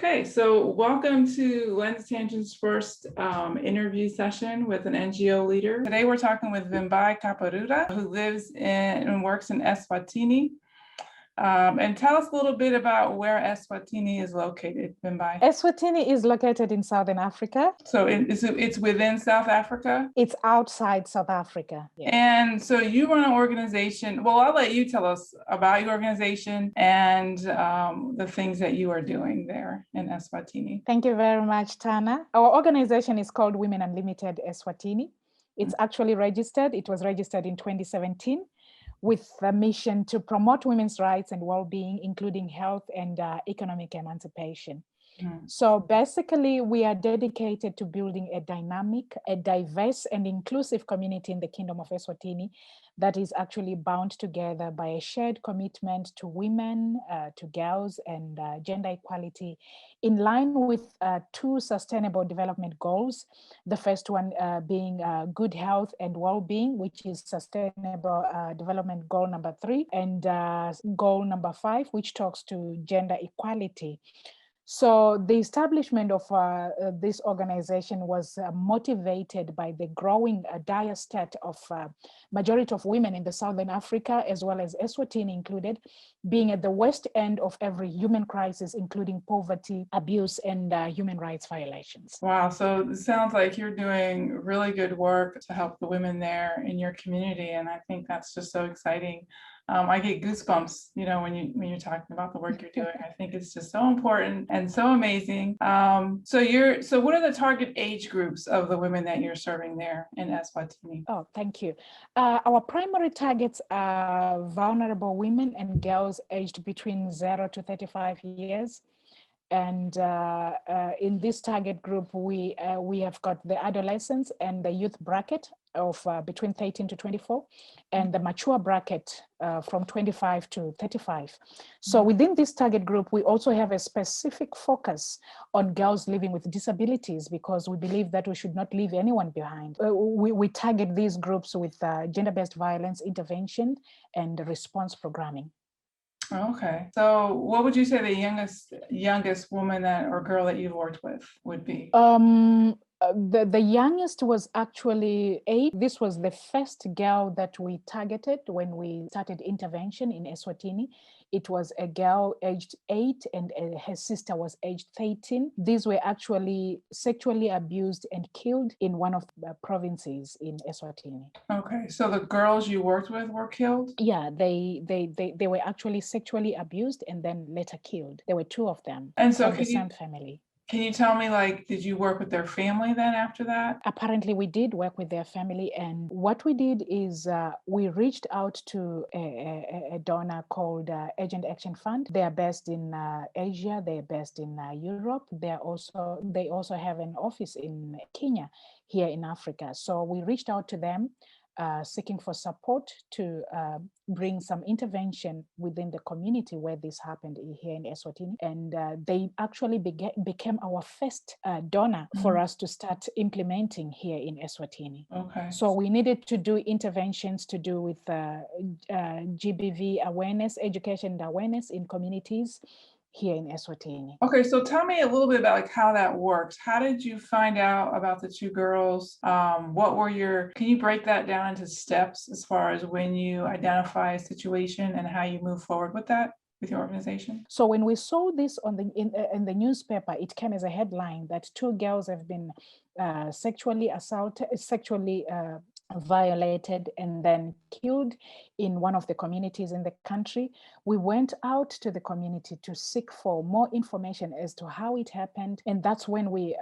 Okay, so welcome to Lens Tangent's first interview session with an NGO leader. Today we're talking with Vimbai Kapurura, who lives in and works in Eswatini. And tell us a little bit about where Eswatini is located, Vimbai. Eswatini is located in Southern Africa. So it's within South Africa? It's outside South Africa. Yes. And so you run an organization. Well, I'll let you tell us about your organization and the things that you are doing there in Eswatini. Thank you very much, Tana. Our organization is called Women Unlimited Eswatini. It's actually registered. It was registered in 2017. With a mission to promote women's rights and well-being, including health and economic emancipation. So basically, we are dedicated to building a dynamic, a diverse and inclusive community in the Kingdom of Eswatini that is actually bound together by a shared commitment to women, to girls, and gender equality in line with two sustainable development goals. The first one being good health and well-being, which is sustainable development goal number 3, and goal number 5, which talks to gender equality. So the establishment of this organization was motivated by the growing dire state of majority of women in the Southern Africa, as well as Eswatini included, being at the worst end of every human crisis, including poverty, abuse, and human rights violations. Wow, so it sounds like you're doing really good work to help the women there in your community, and I think that's just so exciting. I get goosebumps, you know, when you're talking about the work you're doing. I think it's just so important and so amazing. So what are the target age groups of the women that you're serving there in Eswatini? Oh, thank you. Our primary targets are vulnerable women and girls aged between 0 to 35 years. And in this target group, we have got the adolescents and the youth bracket of between 13 to 24, and the mature bracket from 25 to 35. So within this target group, we also have a specific focus on girls living with disabilities, because we believe that we should not leave anyone behind. We target these groups with gender-based violence intervention and response programming. Okay, so what would you say the youngest woman or girl that you've worked with would be? The youngest was actually 8. This was the first girl that we targeted when we started intervention in Eswatini. It was a girl aged 8 and her sister was aged 13. These were actually sexually abused and killed in one of the provinces in Eswatini. Okay, so the girls you worked with were killed? Yeah, they were actually sexually abused and then later killed. There were 2 of them, and so from the same family. Can you tell me, like, did you work with their family then after that? Apparently, we did work with their family. And what we did is we reached out to a donor called Agent Action Fund. They are based in Asia. They're based in Europe. They also have an office in Kenya, here in Africa. So we reached out to them, seeking for support to bring some intervention within the community where this happened here in Eswatini. And they actually became our first donor for us to start implementing here in Eswatini. Okay. So we needed to do interventions to do with GBV awareness, education and awareness in communities here in Eswatini. Okay, so tell me a little bit about how that works. How did you find out about the 2 girls? Can you break that down into steps as far as when you identify a situation and how you move forward with that with your organization? So when we saw this in the newspaper, it came as a headline that 2 girls have been sexually assaulted, violated and then killed in one of the communities in the country. We went out to the community to seek for more information as to how it happened, and that's when we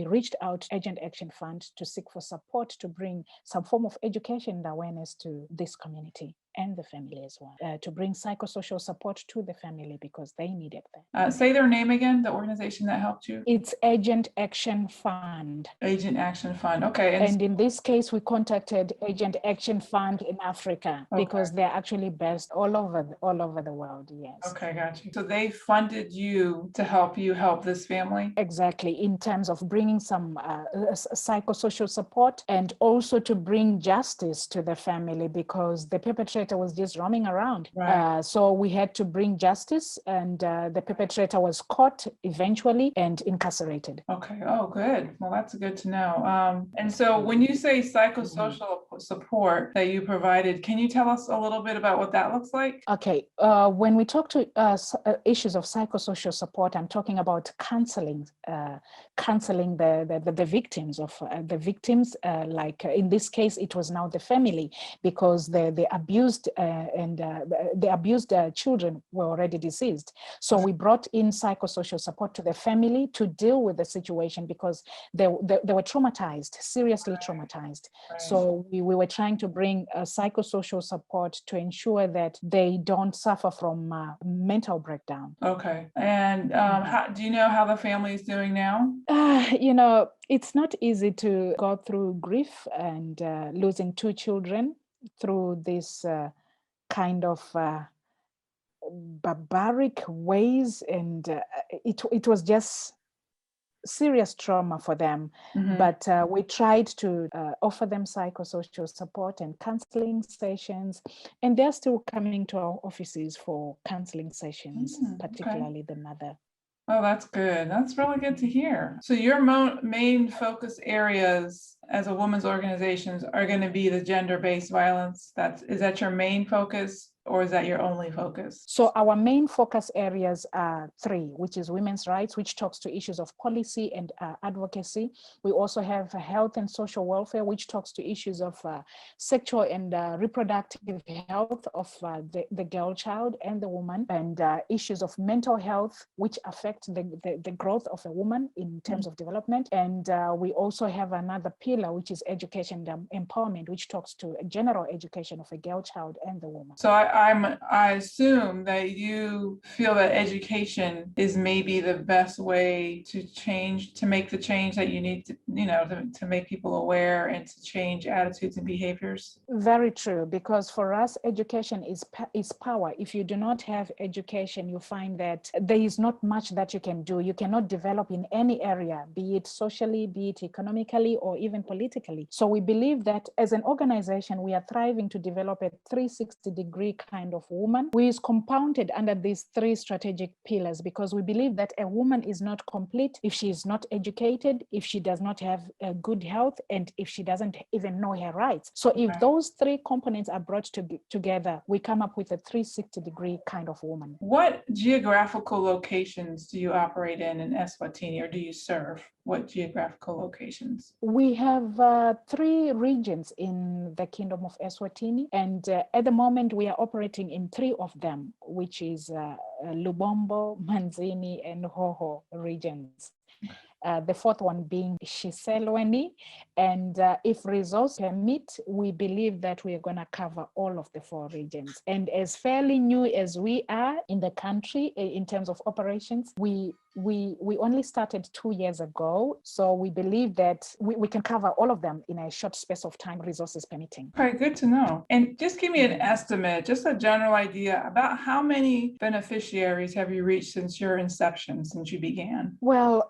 reached out to Agent Action Fund to seek for support to bring some form of education and awareness to this community and the family as well, to bring psychosocial support to the family because they needed that. Say their name again, the organization that helped you. It's Agent Action Fund. Agent Action Fund, okay. And in this case, we contacted Agent Action Fund in Africa because they're actually based all over the world, yes. Okay, got you. So they funded you to help this family? Exactly, in terms of bringing some psychosocial support and also to bring justice to the family, because the perpetrators perpetrator was just roaming around. Right. So we had to bring justice, and the perpetrator was caught eventually and incarcerated. Okay. Oh, good. Well, that's good to know. And so when you say psychosocial support that you provided, can you tell us a little bit about what that looks like? Okay. When we talk to issues of psychosocial support, I'm talking about counseling the victims of like in this case, it was now the family, because the abused the abused children were already deceased. So we brought in psychosocial support to the family to deal with the situation, because they were traumatized, seriously traumatized. Right. So we were trying to bring psychosocial support to ensure that they don't suffer from mental breakdown. Okay. And do you know how the family is doing now? It's not easy to go through grief and losing two children through this kind of barbaric ways, and it was just serious trauma for them. But we tried to offer them psychosocial support and counseling sessions, and they're still coming to our offices for counseling sessions, particularly the mother. Oh, that's good. That's really good to hear. So your main focus areas as a women's organizations are going to be the gender-based violence. Is that your main focus, or is that your only focus? So our main focus areas are three, which is women's rights, which talks to issues of policy and advocacy. We also have health and social welfare, which talks to issues of sexual and reproductive health of the girl child and the woman, and issues of mental health, which affect the growth of a woman in terms of development. And we also have another pillar, which is education and empowerment, which talks to general education of a girl child and the woman. So I assume that you feel that education is maybe the best way to make the change that you need to make people aware and to change attitudes and behaviors. Very true, because for us, education is power. If you do not have education, you find that there is not much that you can do. You cannot develop in any area, be it socially, be it economically, or even politically. So we believe that as an organization, we are thriving to develop a 360-degree kind of woman who is compounded under these three strategic pillars, because we believe that a woman is not complete if she is not educated, if she does not have a good health, and if she doesn't even know her rights. So if those three components are brought together, we come up with a 360-degree kind of woman. What geographical locations do you operate in Eswatini, or do you serve? What geographical locations? We have 3 regions in the Kingdom of Eswatini, and at the moment we are operating in 3 of them, which is Lubombo, Manzini, and Hoho regions. The 4th one being Shiselweni. And if resource permit, we believe that we are going to cover all of the 4 regions. And as fairly new as we are in the country in terms of operations, we only started 2 years ago. So we believe that we can cover all of them in a short space of time, resources permitting. Okay, good to know. And just give me an estimate, just a general idea about how many beneficiaries have you reached since your inception, since you began? Well,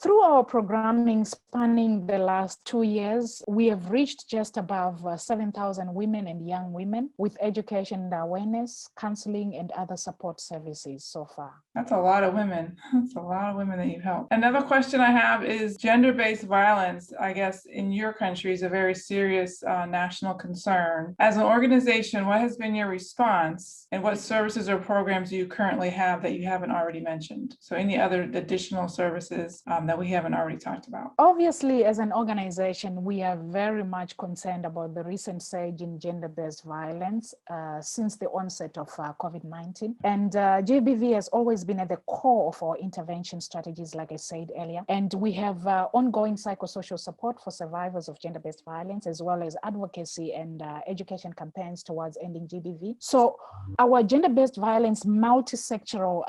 through our programming spanning the last 2 years, we have reached just above 7,000 women and young women with education and awareness, counseling, and other support services so far. That's a lot of women. That's a lot of women that you help. Another question I have is gender-based violence, I guess, in your country is a very serious national concern. As an organization, what has been your response, and what services or programs do you currently have that you haven't already mentioned? So any other additional services that we haven't already talked about? Obviously, as an organization, we are very much concerned about the recent surge in gender-based violence since the onset of COVID-19. And GBV has always been at the core of our intervention strategies, like I said earlier. And we have ongoing psychosocial support for survivors of gender-based violence, as well as advocacy and education campaigns towards ending GBV. So our gender-based violence multi-sectoral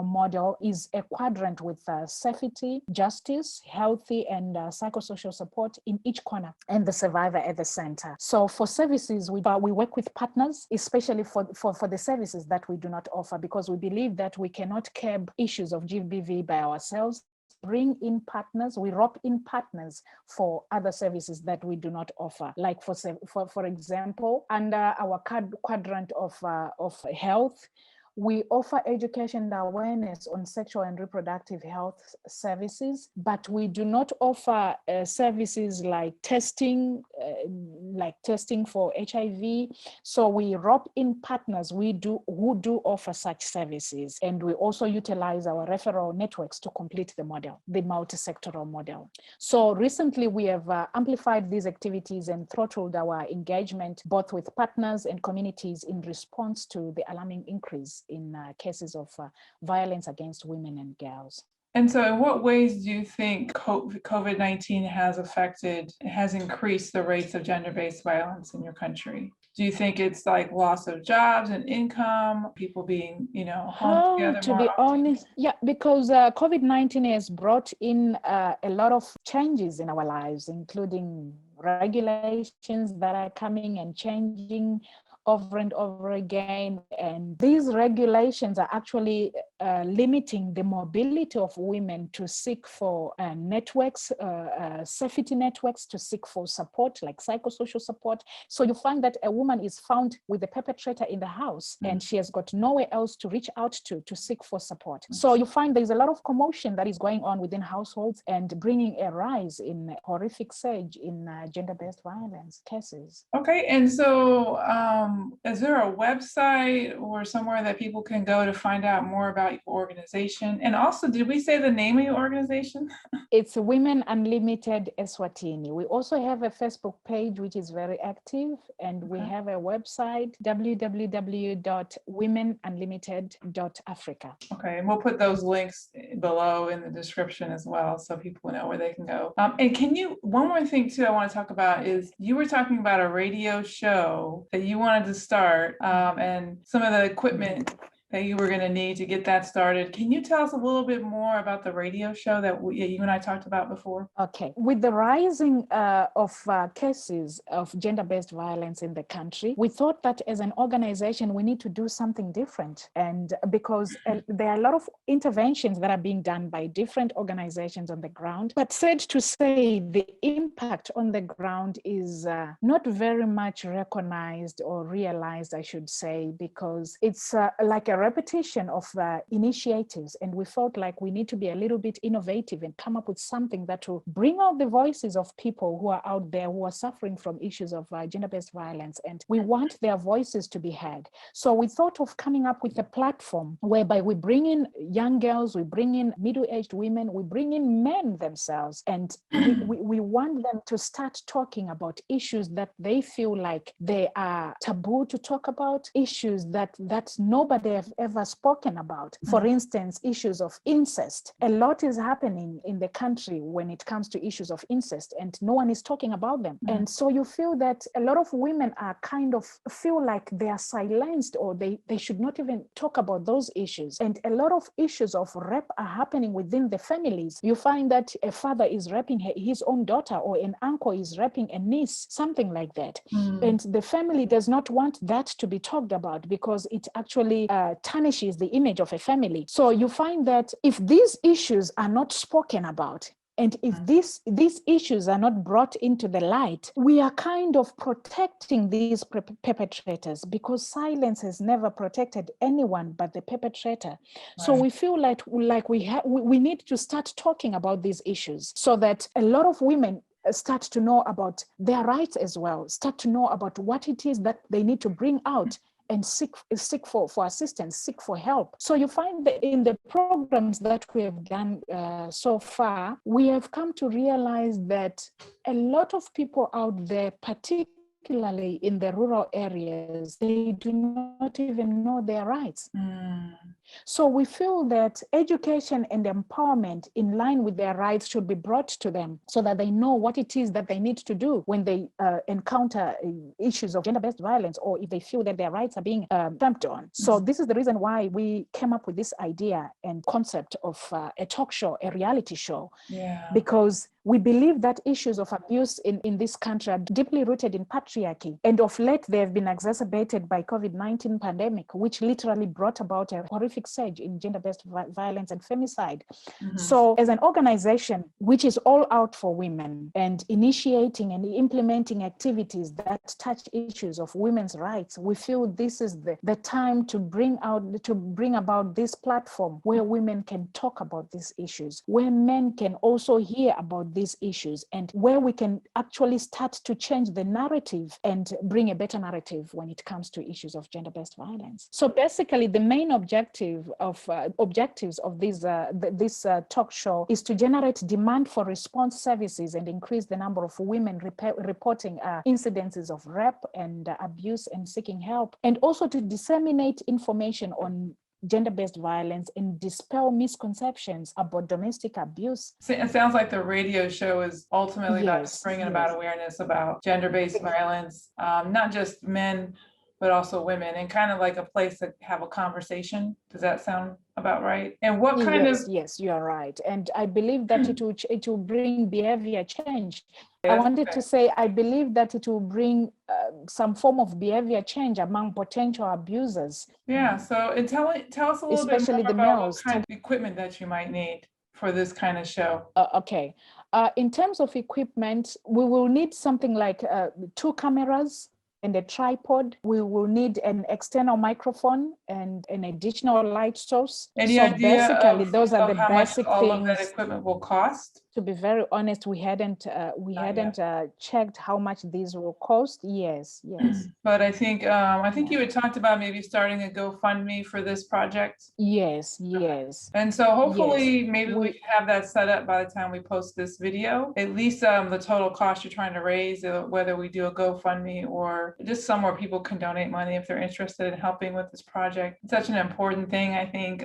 model is a quadrant with safety, justice, healthy, and psychosocial support in each corner, and the survivor at the center. So for services, we work with partners, especially for the services that we do not offer, because we believe that we cannot curb issues of GBV by ourselves. bring in partners, we rope in partners for other services that we do not offer. Like for example, under our quadrant of health, we offer education and awareness on sexual and reproductive health services, but we do not offer services like testing for HIV. So we rope in partners who do offer such services, and we also utilize our referral networks to complete the model, the multi-sectoral model. So recently we have amplified these activities and throttled our engagement both with partners and communities in response to the alarming increase in cases of violence against women and girls. And so in what ways do you think COVID-19 has increased the rates of gender-based violence in your country? Do you think it's like loss of jobs and income, people being, home together to more be often? honest, yeah, because COVID-19 has brought in a lot of changes in our lives, including regulations that are coming and changing over and over again. And these regulations are actually limiting the mobility of women to seek for networks, safety networks, to seek for support, like psychosocial support. So you find that a woman is found with the perpetrator in the house, and she has got nowhere else to reach out to seek for support. So you find there's a lot of commotion that is going on within households and bringing a rise in horrific surge in gender-based violence cases. Okay, and so is there a website or somewhere that people can go to find out more about your organization? And also, did we say the name of your organization? It's Women Unlimited Eswatini. We also have a Facebook page, which is very active, and we have a website, www.womenunlimited.africa. Okay, and we'll put those links below in the description as well, so people know where they can go. And one more thing too I want to talk about is you were talking about a radio show that you wanted to start, and some of the equipment that you were going to need to get that started. Can you tell us a little bit more about the radio show that you and I talked about before? Okay. With the rising of cases of gender-based violence in the country, we thought that as an organization, we need to do something different. And because there are a lot of interventions that are being done by different organizations on the ground, but sad to say, the impact on the ground is not very much recognized or realized, I should say, because it's like a repetition of initiatives, and we felt like we need to be a little bit innovative and come up with something that will bring out the voices of people who are out there who are suffering from issues of gender-based violence, and we want their voices to be heard. So we thought of coming up with a platform whereby we bring in young girls, we bring in middle-aged women, we bring in men themselves, and we want them to start talking about issues that they feel like they are taboo to talk about, issues that nobody have ever spoken about. For instance, issues of incest. A lot is happening in the country when it comes to issues of incest, and no one is talking about them. And so you feel that a lot of women are kind of feel like they are silenced, or they should not even talk about those issues. And a lot of issues of rape are happening within the families. You find that a father is raping his own daughter, or an uncle is raping a niece, something like that. And the family does not want that to be talked about because it actually tarnishes the image of a family. So you find that if these issues are not spoken about, and if these issues are not brought into the light, we are kind of protecting these perpetrators, because silence has never protected anyone but the perpetrator. Right. So we feel like we need to start talking about these issues so that a lot of women start to know about their rights as well, start to know about what it is that they need to bring out and seek for assistance, seek for help. So you find that in the programs that we have done so far, we have come to realize that a lot of people out there, particularly in the rural areas, they do not even know their rights. So we feel that education and empowerment in line with their rights should be brought to them so that they know what it is that they need to do when they encounter issues of gender-based violence, or if they feel that their rights are being stamped on. So this is the reason why we came up with this idea and concept of a talk show, a reality show, because we believe that issues of abuse in this country are deeply rooted in patriarchy. And of late, they have been exacerbated by COVID-19 pandemic, which literally brought about a horrific prolific surge in gender-based violence and femicide. Mhm. So as an organization which is all out for women and initiating and implementing activities that touch issues of women's rights, we feel this is the time to bring about this platform where women can talk about these issues, where men can also hear about these issues, and where we can actually start to change the narrative and bring a better narrative when it comes to issues of gender-based violence. So basically, the main objectives of this talk show is to generate demand for response services and increase the number of women reporting incidences of rape and abuse and seeking help, and also to disseminate information on gender-based violence and dispel misconceptions about domestic abuse. So it sounds like the radio show is ultimately about just bringing about awareness about gender-based violence, not just men, but also women, and kind of like a place to have a conversation. Does that sound about right? And what kind of... Yes, you are right. And I believe that it will bring behavior change. I wanted to say, I believe that it will bring some form of behavior change among potential abusers. Yeah, so and tell us a little especially bit more the about males. what kind of equipment that you might need for this kind of show. Okay. In terms of equipment, we will need something like 2 cameras and a tripod. We will need an external microphone and an additional light source. Any so idea basically, of, those are the how basic much all things. of that equipment will cost? To be very honest, we hadn't checked how much these will cost. Yes. But I think you had talked about maybe starting a GoFundMe for this project. Yes. And so hopefully maybe we can have that set up by the time we post this video. At least the total cost you're trying to raise, whether we do a GoFundMe or just somewhere people can donate money if they're interested in helping with this project. It's such an important thing, I think,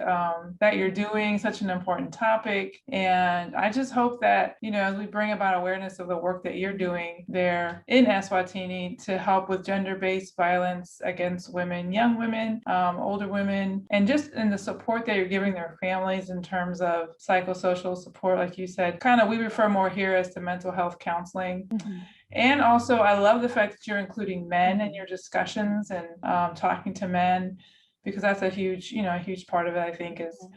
that you're doing, such an important topic. And I just hope that, as we bring about awareness of the work that you're doing there in Eswatini to help with gender-based violence against women, young women, older women, and just in the support that you're giving their families in terms of psychosocial support, like you said, we refer more here as to mental health counseling. Mm-hmm. And also, I love the fact that you're including men in your discussions and talking to men, because that's a huge part of it, I think, is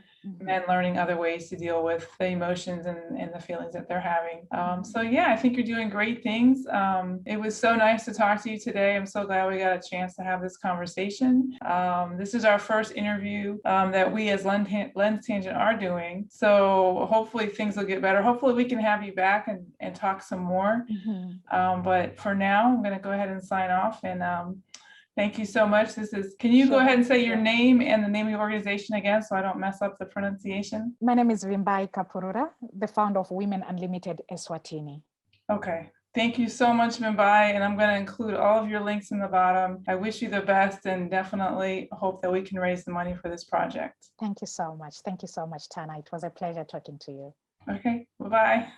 men learning other ways to deal with the emotions and the feelings that they're having. So yeah, I think you're doing great things. It was so nice to talk to you today. I'm so glad we got a chance to have this conversation. This is our first interview that we as Lens Tangent are doing. So hopefully things will get better. Hopefully we can have you back and talk some more. But for now, I'm going to go ahead and sign off, and thank you so much. Can you go ahead and say your name and the name of your organization again so I don't mess up the pronunciation? My name is Vimbai Kapurura, the founder of Women Unlimited Eswatini. Okay. Thank you so much, Vimbai, and I'm going to include all of your links in the bottom. I wish you the best and definitely hope that we can raise the money for this project. Thank you so much. Thank you so much, Tana. It was a pleasure talking to you. Okay. Bye-bye.